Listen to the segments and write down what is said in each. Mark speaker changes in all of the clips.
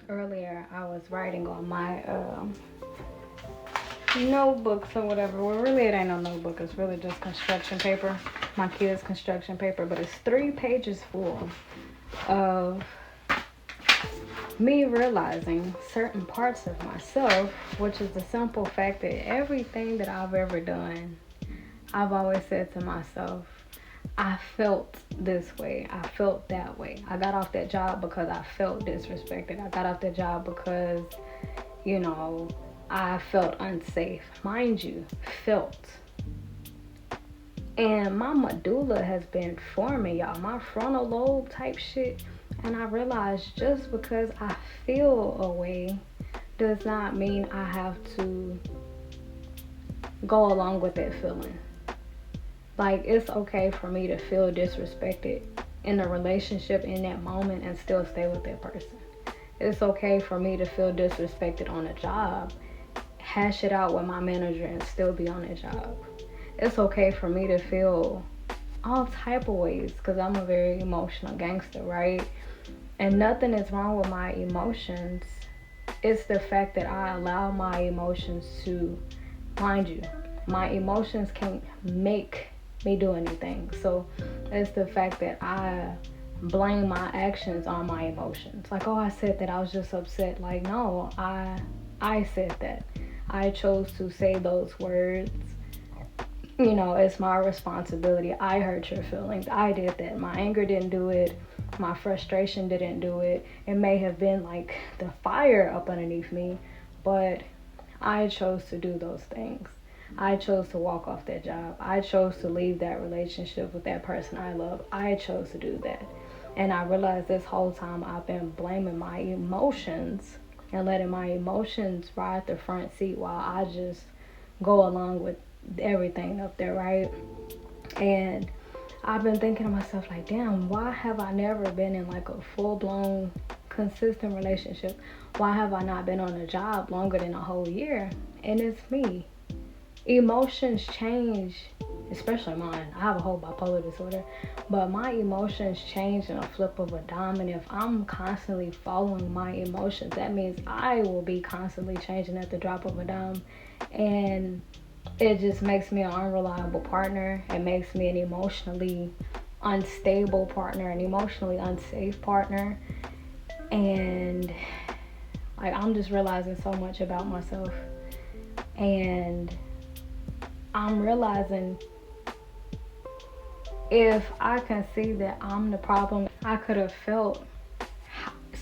Speaker 1: Earlier, I was writing on my notebooks or whatever. Well, really, it ain't no notebook. It's really just construction paper. My kids' construction paper, but it's 3 pages full of me realizing certain parts of myself, which is the simple fact that everything that I've ever done, I've always said to myself, I felt this way. I felt that way. I got off that job because I felt disrespected. I got off that job because, you know, I felt unsafe. Mind you, felt. And my medulla has been forming, y'all. My frontal lobe type shit. And I realized just because I feel a way does not mean I have to go along with that feeling. Like, it's okay for me to feel disrespected in a relationship in that moment and still stay with that person. It's okay for me to feel disrespected on a job, hash it out with my manager, and still be on that job. It's okay for me to feel all type of ways because I'm a very emotional gangster, right? And nothing is wrong with my emotions. It's the fact that I allow my emotions to, mind you, my emotions can't make me do anything. So it's the fact that I blame my actions on my emotions. Like, oh, I said that, I was just upset. Like, no, I said that. I chose to say those words. You know, it's my responsibility. I hurt your feelings. I did that. My anger didn't do it. My frustration didn't do it. It may have been like the fire up underneath me, but I chose to do those things. I chose to walk off that job. I chose to leave that relationship with that person I love. I chose to do that. And I realized this whole time I've been blaming my emotions and letting my emotions ride the front seat while I just go along with everything up there, right? And I've been thinking to myself, like, damn, why have I never been in like a full-blown consistent relationship? Why have I not been on a job longer than a whole year? And it's me. Emotions change, especially mine. I have a whole bipolar disorder, but my emotions change in a flip of a dime. And if I'm constantly following my emotions, that means I will be constantly changing at the drop of a dime. And it just makes me an unreliable partner. It makes me an emotionally unstable partner, an emotionally unsafe partner. And like, I'm just realizing so much about myself. And I'm realizing if I can see that I'm the problem, I could have felt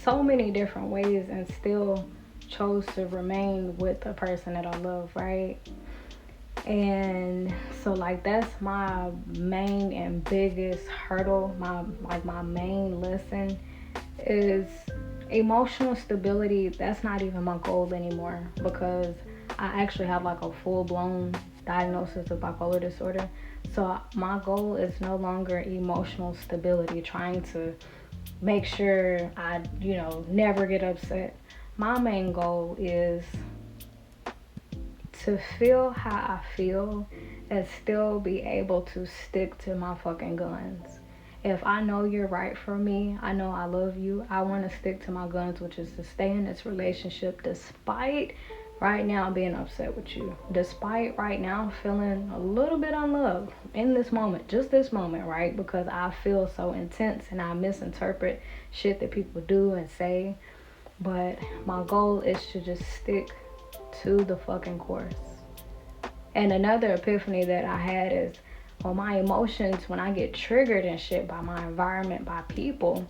Speaker 1: so many different ways and still chose to remain with the person that I love, right? And so like, that's my main and biggest hurdle. My main lesson is emotional stability. That's not even my goal anymore because I actually have like a full-blown diagnosis of bipolar disorder. So my goal is no longer emotional stability, trying to make sure I, never get upset. My main goal is to feel how I feel and still be able to stick to my fucking guns. If I know you're right for me, I know I love you, I want to stick to my guns, which is to stay in this relationship despite right now being upset with you. Despite right now feeling a little bit unloved in this moment, just this moment, right? Because I feel so intense and I misinterpret shit that people do and say. But my goal is to just stick to the fucking course. And another epiphany that I had is, well, my emotions, when I get triggered and shit by my environment, by people,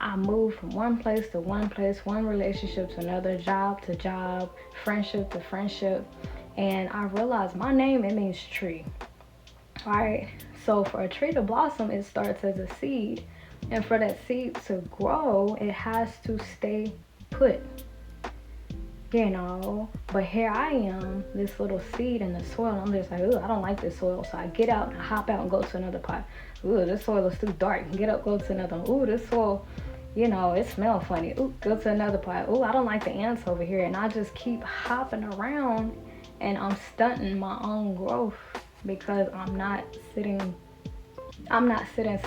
Speaker 1: I move from one place to one place, one relationship to another, job to job, friendship to friendship. And I realized my name, it means tree, right? So for a tree to blossom, it starts as a seed. And for that seed to grow, it has to stay put. But here I am, this little seed in the soil. I'm just like, ooh, I don't like this soil. So I get out and hop out and go to another pot. Ooh, this soil is too dark. Get up, go to another one. Ooh, this soil, it smells funny. Ooh, go to another pot. Ooh, I don't like the ants over here. And I just keep hopping around and I'm stunting my own growth because I'm not sitting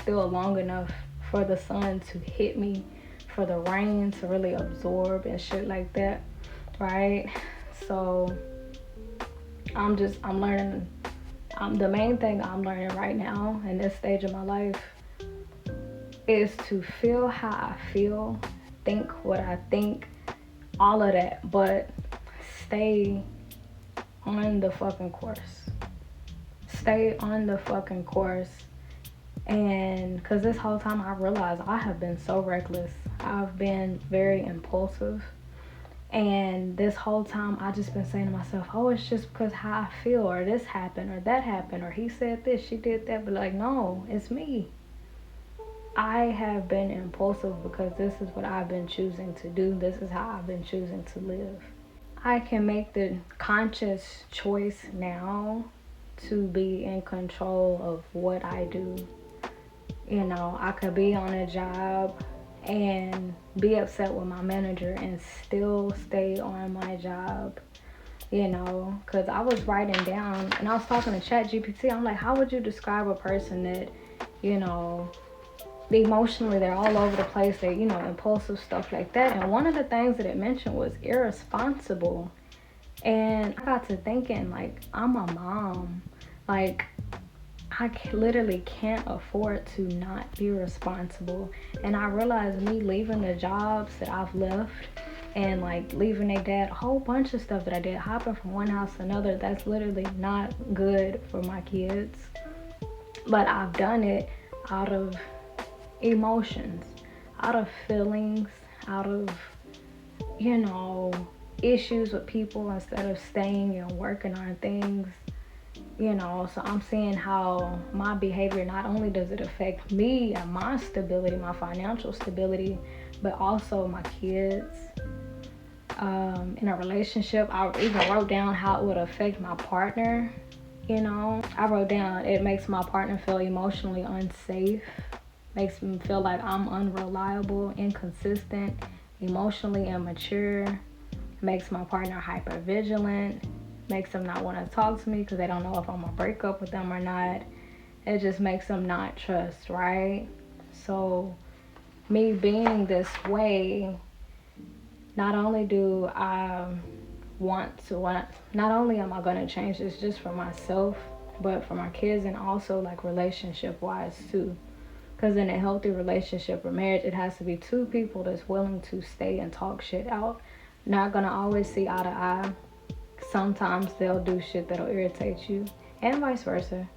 Speaker 1: still long enough for the sun to hit me for the rain to really absorb and shit like that, right? So I'm learning. The main thing I'm learning right now in this stage of my life is to feel how I feel, think what I think, all of that, but stay on the fucking course. Stay on the fucking course. And because this whole time I realized I have been so reckless. I've been very impulsive. And this whole time I just been saying to myself, oh, it's just because how I feel, or this happened, or that happened, or he said this, she did that. But like, no, it's me. I have been impulsive because this is what I've been choosing to do. This is how I've been choosing to live. I can make the conscious choice now to be in control of what I do. You know, I could be on a job and be upset with my manager and still stay on my job. You know, because I was writing down and I was talking to ChatGPT. I'm like, how would you describe a person that, you know, emotionally they're all over the place, they, you know, impulsive, stuff like that. And one of the things that it mentioned was irresponsible. And I got to thinking, like, I'm a mom. Like, I literally can't afford to not be responsible. And I realized me leaving the jobs that I've left and like leaving their dad, a whole bunch of stuff that I did, hopping from one house to another, that's literally not good for my kids. But I've done it out of emotions, out of feelings, out of, you know, issues with people instead of staying and working on things. You know, so I'm seeing how my behavior, not only does it affect me and my stability, my financial stability, but also my kids. In a relationship, I even wrote down how it would affect my partner. You know, I wrote down it makes my partner feel emotionally unsafe, makes me feel like I'm unreliable, inconsistent, emotionally immature, makes my partner hypervigilant, makes them not want to talk to me because they don't know if I'm gonna break up with them or not. It just makes them not trust, right? So me being this way, not only do I not only am I gonna change this just for myself, but for my kids, and also like relationship wise too. Because in a healthy relationship or marriage, it has to be two people that's willing to stay and talk shit out. Not gonna always see eye to eye. Sometimes they'll do shit that'll irritate you, and vice versa.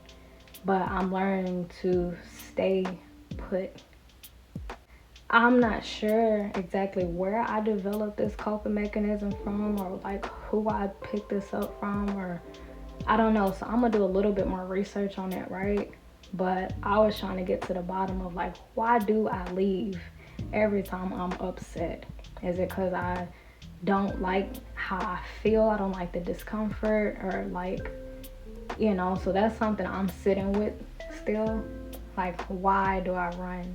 Speaker 1: But I'm learning to stay put. I'm not sure exactly where I developed this coping mechanism from, or like who I picked this up from, or I don't know. So I'm gonna do a little bit more research on it, right? But I was trying to get to the bottom of like, why do I leave every time I'm upset? Is it because I don't like how I feel? I don't like the discomfort, or like, you know, so that's something I'm sitting with still. Like, why do I run?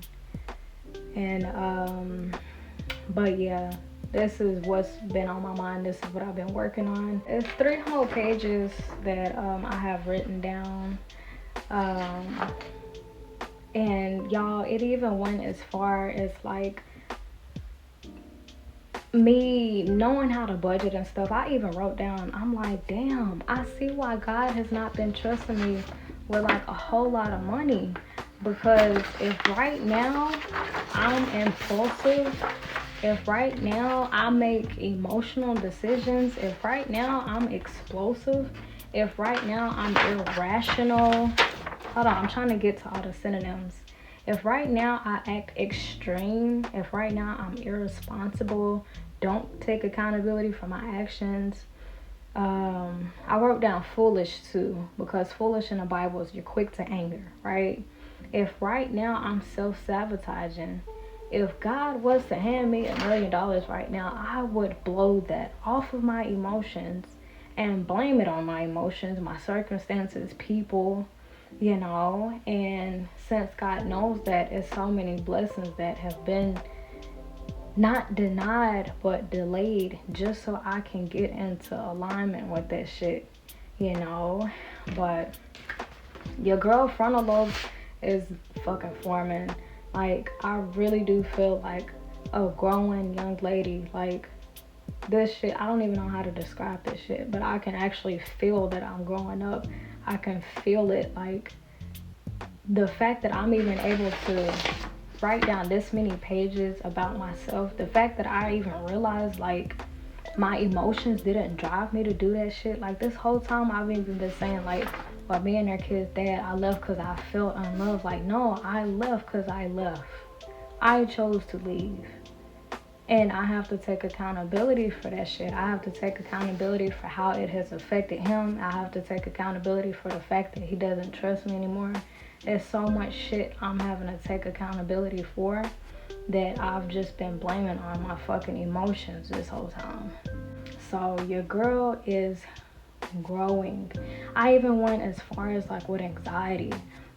Speaker 1: And but yeah, this is what's been on my mind. This is what I've been working on. It's 3 whole pages that I have written down. And y'all, it even went as far as like me knowing how to budget and stuff. I even wrote down, I'm like, damn, I see why God has not been trusting me with like a whole lot of money. Because if right now I'm impulsive, if right now I make emotional decisions, if right now I'm explosive, if right now I'm irrational, hold on, I'm trying to get to all the synonyms. If right now I act extreme, if right now I'm irresponsible, don't take accountability for my actions. I wrote down foolish too, because foolish in the Bible is you're quick to anger, right? If right now I'm self-sabotaging, if God was to hand me $1 million right now, I would blow that off of my emotions and blame it on my emotions, my circumstances, people, you know. And since God knows that, it's so many blessings that have been not denied but delayed just so I can get into alignment with that shit, you know. But your girl frontal lobe is fucking forming. Like, I really do feel like a growing young lady. Like, this shit, I don't even know how to describe this shit, but I can actually feel that I'm growing up. I can feel it. Like, the fact that I'm even able to write down this many pages about myself, the fact that I even realized, like, my emotions didn't drive me to do that shit. Like, this whole time I've even been saying, like, well, me and their kid's dad, I left because I felt unloved. Like, no, I left because I left. I chose to leave. And I have to take accountability for that shit. I have to take accountability for how it has affected him. I have to take accountability for the fact that he doesn't trust me anymore. There's so much shit I'm having to take accountability for that I've just been blaming on my fucking emotions this whole time. So your girl is growing. I even went as far as, like, with anxiety.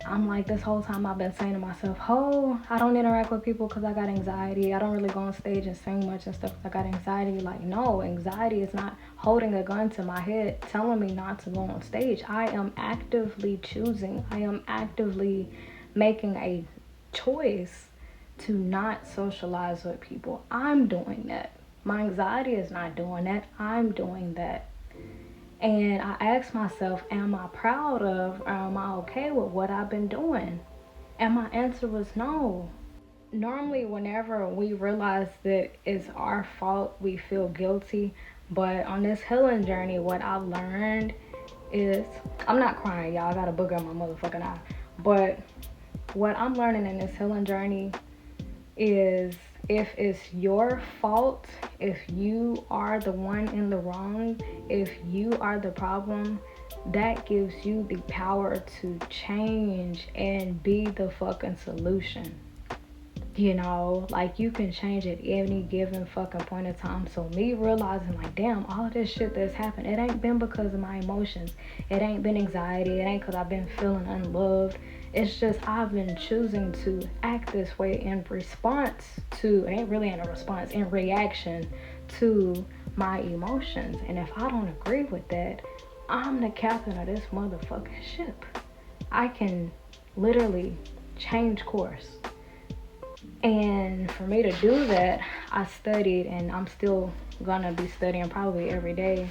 Speaker 1: I'm like, this whole time I've been saying to myself, oh, I don't interact with people because I got anxiety. I don't really go on stage and sing much and stuff because I got anxiety. Like, no, anxiety is not holding a gun to my head telling me not to go on stage. I am actively choosing. I am actively making a choice to not socialize with people. I'm doing that. My anxiety is not doing that. I'm doing that. And I asked myself, am I proud of, or am I okay with what I've been doing? And my answer was no. Normally, whenever we realize that it's our fault, we feel guilty. But on this healing journey, what I've learned is, I'm not crying, y'all. I got a booger in my motherfucking eye. But what I'm learning in this healing journey is, if it's your fault, if you are the one in the wrong, if you are the problem, that gives you the power to change and be the fucking solution. You know, like, you can change at any given fucking point in time. So me realizing, like, damn, all of this shit that's happened, it ain't been because of my emotions. It ain't been anxiety. It ain't because I've been feeling unloved. It's just I've been choosing to act this way in response to, it ain't really in a response, in reaction to my emotions. And if I don't agree with that, I'm the captain of this motherfucking ship. I can literally change course. And for me to do that, I studied, and I'm still gonna be studying probably every day,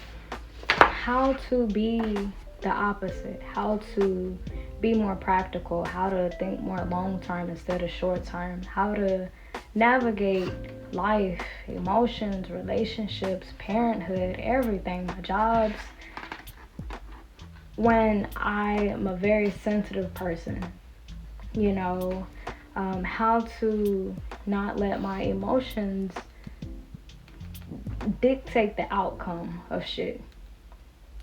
Speaker 1: how to be the opposite, how to be more practical, how to think more long term instead of short term, how to navigate life, emotions, relationships, parenthood, everything, my jobs, when I am a very sensitive person, you know, how to not let my emotions dictate the outcome of shit.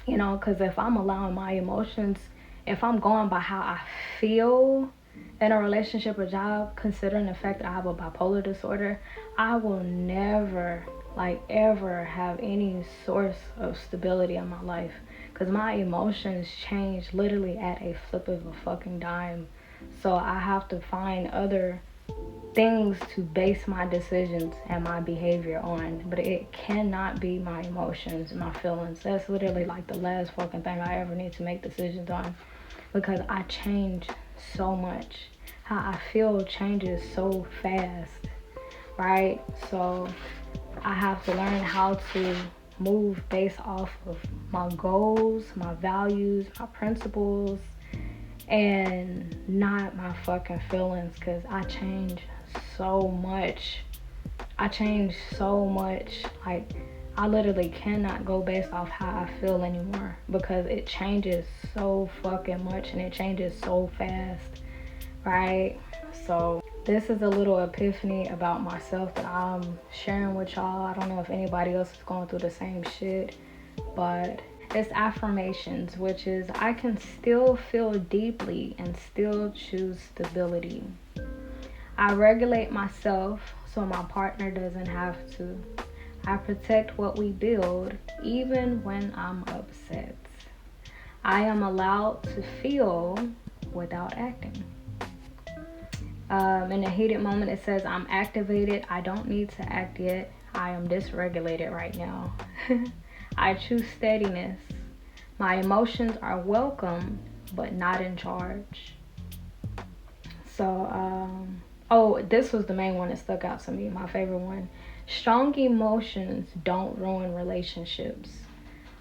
Speaker 1: You know, because if I'm allowing my emotions, if I'm going by how I feel in a relationship or job, considering the fact that I have a bipolar disorder, I will never, like, ever have any source of stability in my life. Because my emotions change literally at a flip of a fucking dime. So I have to find other things to base my decisions and my behavior on, but it cannot be my emotions and my feelings. That's literally like the last fucking thing I ever need to make decisions on, because I change so much. How I feel changes so fast, right? So I have to learn how to move based off of my goals, my values, my principles, and not my fucking feelings, because I change so much. Like, I literally cannot go based off how I feel anymore, because it changes so fucking much and it changes so fast, right? So this is a little epiphany about myself that I'm sharing with y'all. I don't know if anybody else is going through the same shit, but it's affirmations, which is, I can still feel deeply and still choose stability. I regulate myself so my partner doesn't have to. I protect what we build even when I'm upset. I am allowed to feel without acting. In a heated moment, it says, I'm activated. I don't need to act yet. I am dysregulated right now. I choose steadiness. My emotions are welcome, but not in charge. So, Oh, this was the main one that stuck out to me, my favorite one. Strong emotions don't ruin relationships.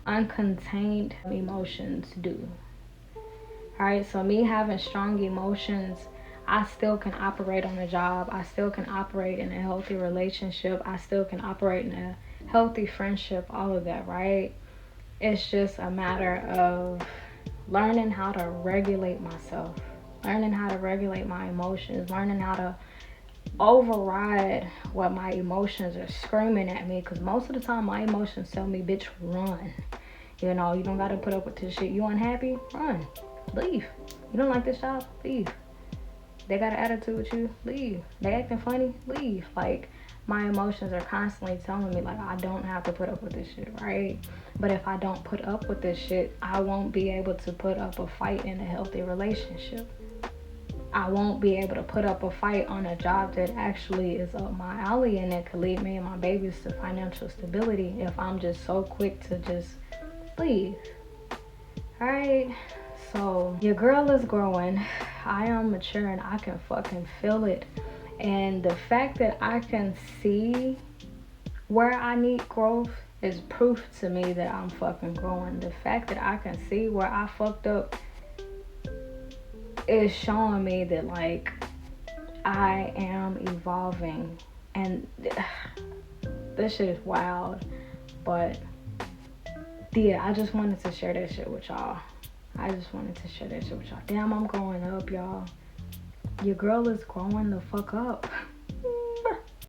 Speaker 1: Uncontained emotions do. Alright, so me having strong emotions, I still can operate on a job. I still can operate in a healthy relationship. I still can operate in a healthy friendship, all of that, right? It's just a matter of learning how to regulate myself, learning how to regulate my emotions, learning how to override what my emotions are screaming at me. Because most of the time, my emotions tell me, bitch, run. You know, you don't got to put up with this shit. You unhappy? Run. Leave. You don't like this job? Leave. They got an attitude with you? Leave. They acting funny? Leave. Like, my emotions are constantly telling me, like, I don't have to put up with this shit, right? But if I don't put up with this shit, I won't be able to put up a fight in a healthy relationship. I won't be able to put up a fight on a job that actually is up my alley and that could lead me and my babies to financial stability if I'm just so quick to just leave. Alright, so your girl is growing. I am maturing. I can fucking feel it. And the fact that I can see where I need growth is proof to me that I'm fucking growing. The fact that I can see where I fucked up is showing me that, like, I am evolving. And this shit is wild. But yeah, I just wanted to share that shit with y'all. Damn, I'm growing up, y'all. Your girl is growing the fuck up.